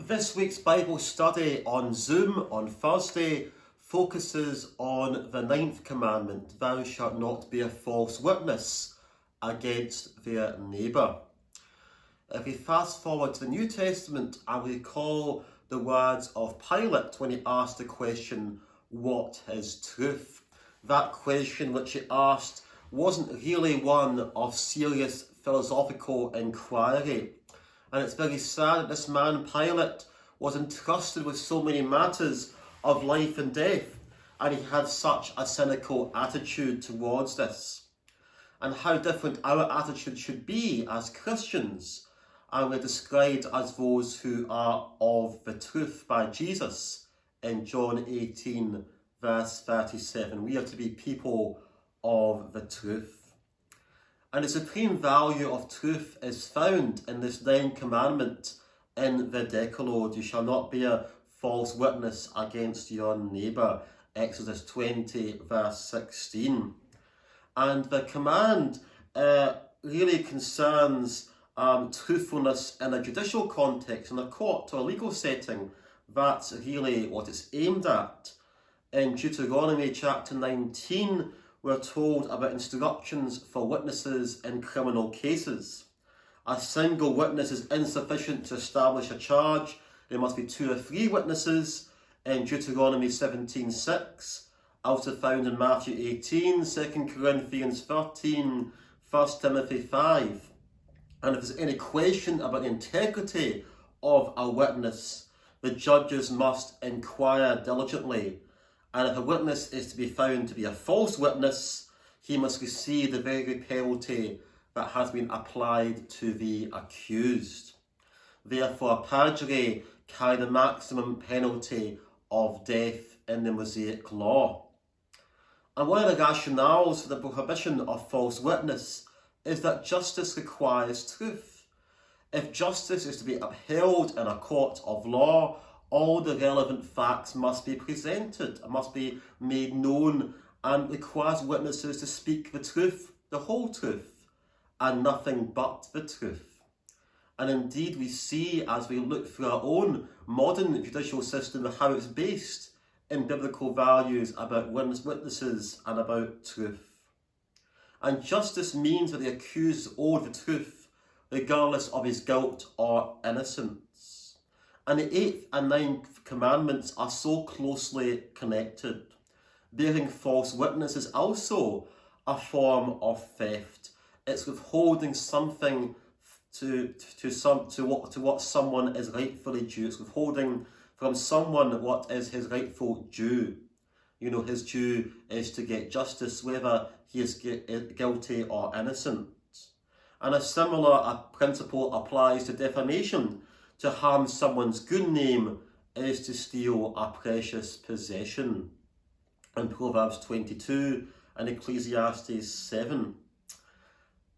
This week's Bible study on Zoom on Thursday focuses on the 9th commandment, thou shalt not bear false witness against their neighbour. If we fast forward to the New Testament and we recall the words of Pilate when he asked the question, what is truth? That question which he asked wasn't really one of serious philosophical inquiry. And it's very sad that this man, Pilate, was entrusted with so many matters of life and death, and he had such a cynical attitude towards this. And how different our attitude should be as Christians, and we're described as those who are of the truth by Jesus in John 18, verse 37. We are to be people of the truth. And the supreme value of truth is found in this 9th commandment in the Decalogue. You shall not bear false witness against your neighbour. Exodus 20, verse 16. And the command really concerns truthfulness in a judicial context, in a court or a legal setting. That's really what it's aimed at. In Deuteronomy chapter 19, we're told about instructions for witnesses in criminal cases. A single witness is insufficient to establish a charge. There must be 2 or 3 witnesses in Deuteronomy 17:6, also found in Matthew 18, 2 Corinthians 13, 1 Timothy 5. And if there's any question about the integrity of a witness, the judges must inquire diligently. And if a witness is to be found to be a false witness, he must receive the very penalty that has been applied to the accused. Therefore, perjury carried the maximum penalty of death in the Mosaic law. And one of the rationales for the prohibition of false witness is that justice requires truth. If justice is to be upheld in a court of law, all the relevant facts must be presented, must be made known, and requires witnesses to speak the truth, the whole truth, and nothing but the truth. And indeed we see, as we look through our own modern judicial system, how it's based in biblical values about witnesses and about truth. And justice means that the accused is owed the truth, regardless of his guilt or innocence. And the 8th and 9th commandments are so closely connected. Bearing false witness is also a form of theft. It's withholding something to what someone is rightfully due. It's withholding from someone what is his rightful due. You know, his due is to get justice, whether he is guilty or innocent. And a similar principle applies to defamation. To harm someone's good name is to steal a precious possession. In Proverbs 22 and Ecclesiastes 7.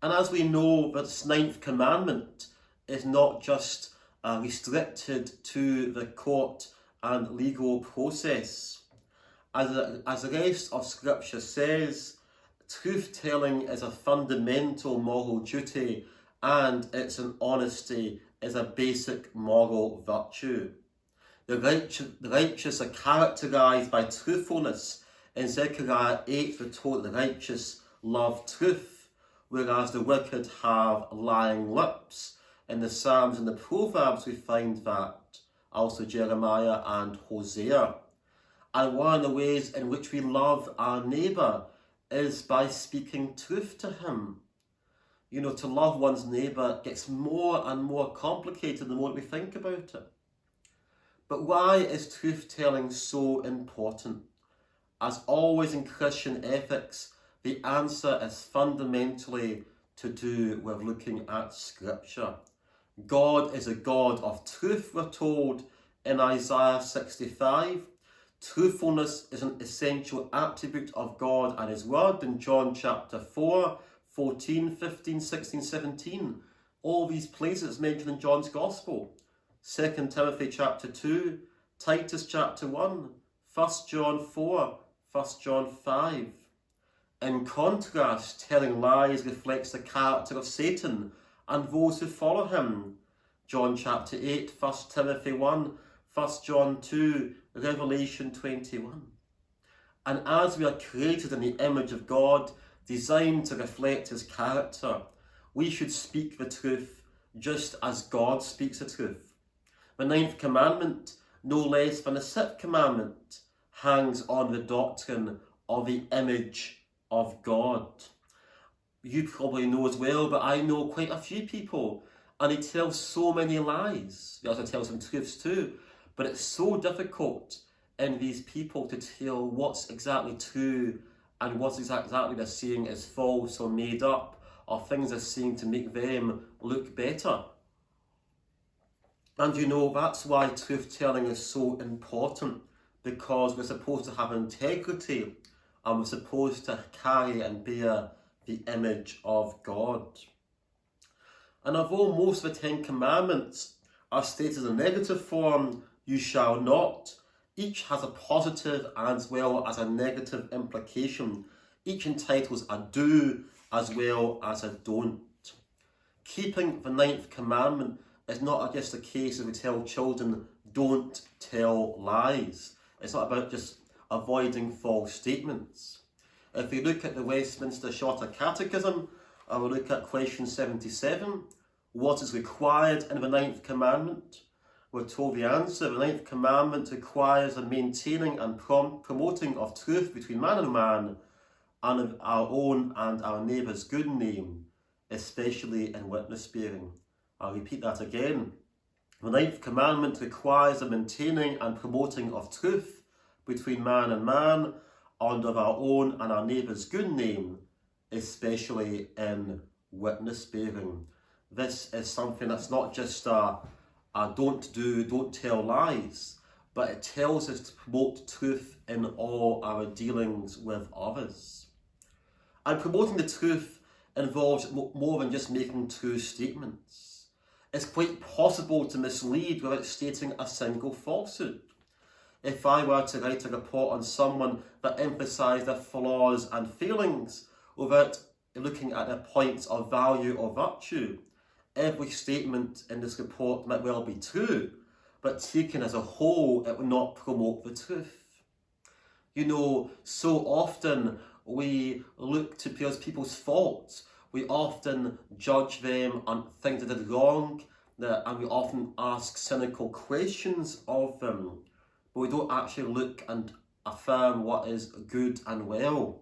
And as we know, this 9th commandment is not just restricted to the court and legal process. As the rest of Scripture says, truth-telling is a fundamental moral duty, and it's an honesty is a basic moral virtue. The righteous are characterised by truthfulness. In Zechariah 8, we're told the righteous love truth, whereas the wicked have lying lips. In the Psalms and the Proverbs we find that, also Jeremiah and Hosea. And one of the ways in which we love our neighbour is by speaking truth to him. You know, to love one's neighbour gets more and more complicated the more we think about it. But why is truth-telling so important? As always in Christian ethics, the answer is fundamentally to do with looking at Scripture. God is a God of truth, we're told in Isaiah 65. Truthfulness is an essential attribute of God and His Word in John chapter 4, 14, 15, 16, 17. All these places mentioned in John's Gospel. 2 Timothy chapter 2, Titus chapter 1, 1 John 4, 1 John 5. In contrast, telling lies reflects the character of Satan and those who follow him. John chapter 8, 1 Timothy 1, 1 John 2, Revelation 21. And as we are created in the image of God, designed to reflect his character, we should speak the truth just as God speaks the truth. The 9th commandment, no less than the 6th commandment, hangs on the doctrine of the image of God. You probably know as well, but I know quite a few people, and they tell so many lies. They also tell some truths too, but it's so difficult in these people to tell what's exactly true and what's exactly they're saying is false or made up, or things they're saying to make them look better. And you know, that's why truth telling is so important, because we're supposed to have integrity and we're supposed to carry and bear the image of God. And although most of the 10 commandments are stated in negative form, you shall not, each has a positive as well as a negative implication. Each entitles a do as well as a don't. Keeping the 9th commandment is not just a case of we tell children don't tell lies. It's not about just avoiding false statements. If we look at the Westminster Shorter Catechism, and we look at question 77, what is required in the 9th commandment? We're told the answer. The 9th commandment requires the maintaining and promoting of truth between man and man, and of our own and our neighbour's good name, especially in witness bearing. I'll repeat that again. The 9th commandment requires the maintaining and promoting of truth between man and man, and of our own and our neighbour's good name, especially in witness bearing. This is something that's not just a don't tell lies, but it tells us to promote truth in all our dealings with others. And promoting the truth involves more than just making true statements. It's quite possible to mislead without stating a single falsehood. If I were to write a report on someone that emphasised their flaws and failings without looking at their points of value or virtue, every statement in this report might well be true, but taken as a whole, it would not promote the truth. You know, so often we look to people's faults. We often judge them on things they did wrong, and we often ask cynical questions of them, but we don't actually look and affirm what is good and well.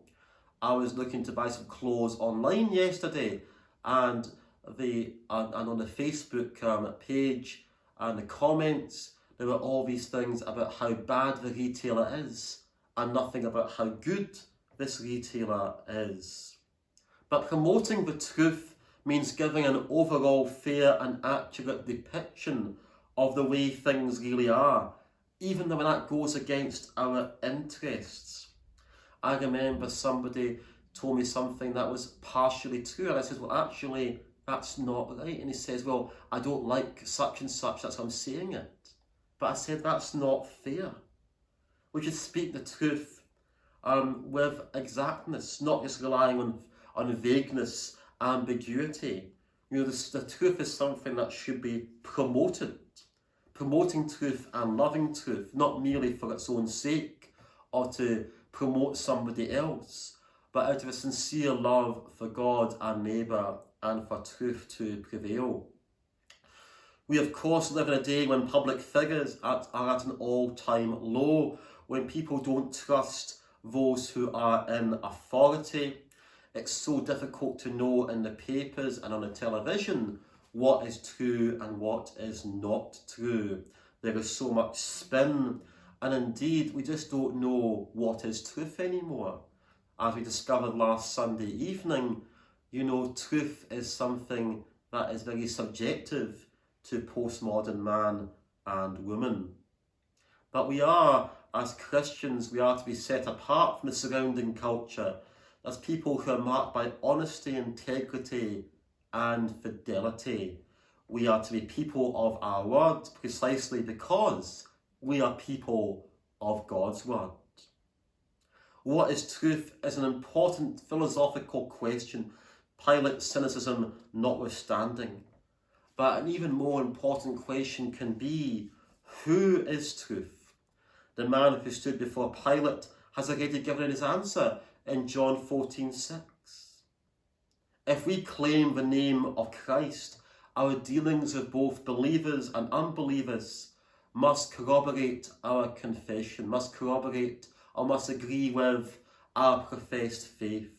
I was looking to buy some clothes online yesterday, and on the Facebook page and the comments, there were all these things about how bad the retailer is and nothing about how good this retailer is. But promoting the truth means giving an overall fair and accurate depiction of the way things really are, even though that goes against our interests. I remember somebody told me something that was partially true, and I said, well, actually, that's not right. And he says, well, I don't like such and such, that's how I'm saying it. But I said, that's not fair. We should speak the truth with exactness, not just relying on vagueness, ambiguity. You know, the truth is something that should be promoted. Promoting truth and loving truth, not merely for its own sake or to promote somebody else, but out of a sincere love for God and neighbour and for truth to prevail. We of course live in a day when public figures are at an all-time low, when people don't trust those who are in authority. It's so difficult to know in the papers and on the television what is true and what is not true. There is so much spin, and indeed we just don't know what is truth anymore. As we discovered last Sunday evening, you know, truth is something that is very subjective to postmodern man and woman. But we are, as Christians, we are to be set apart from the surrounding culture as people who are marked by honesty, integrity and fidelity. We are to be people of our word precisely because we are people of God's word. What is truth is an important philosophical question, Pilate's cynicism notwithstanding. But an even more important question can be, who is truth? The man who stood before Pilate has already given his answer in John 14:6. If we claim the name of Christ, our dealings with both believers and unbelievers must corroborate our confession, must corroborate or must agree with our professed faith.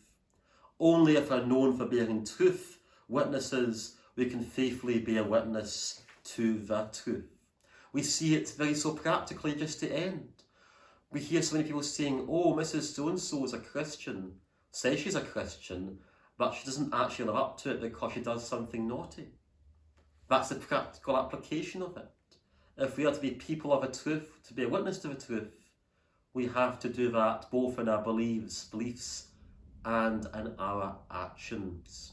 Only if we're known for bearing truth witnesses, we can faithfully bear witness to the truth. We see it very so practically just to end. We hear so many people saying, oh, Mrs. So-and-so is a Christian, says she's a Christian, but she doesn't actually live up to it because she does something naughty. That's the practical application of it. If we are to be people of the truth, to be a witness to the truth, we have to do that both in our beliefs and in our actions.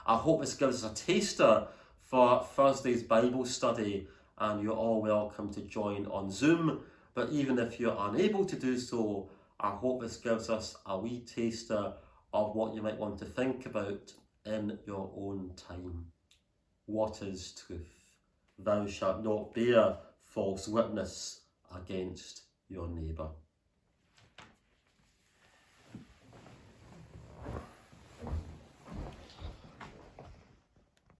I hope this gives us a taster for Thursday's Bible study, and you're all welcome to join on Zoom. But even if you're unable to do so, I hope this gives us a wee taster of what you might want to think about in your own time. What is truth? Thou shalt not bear false witness against your neighbour.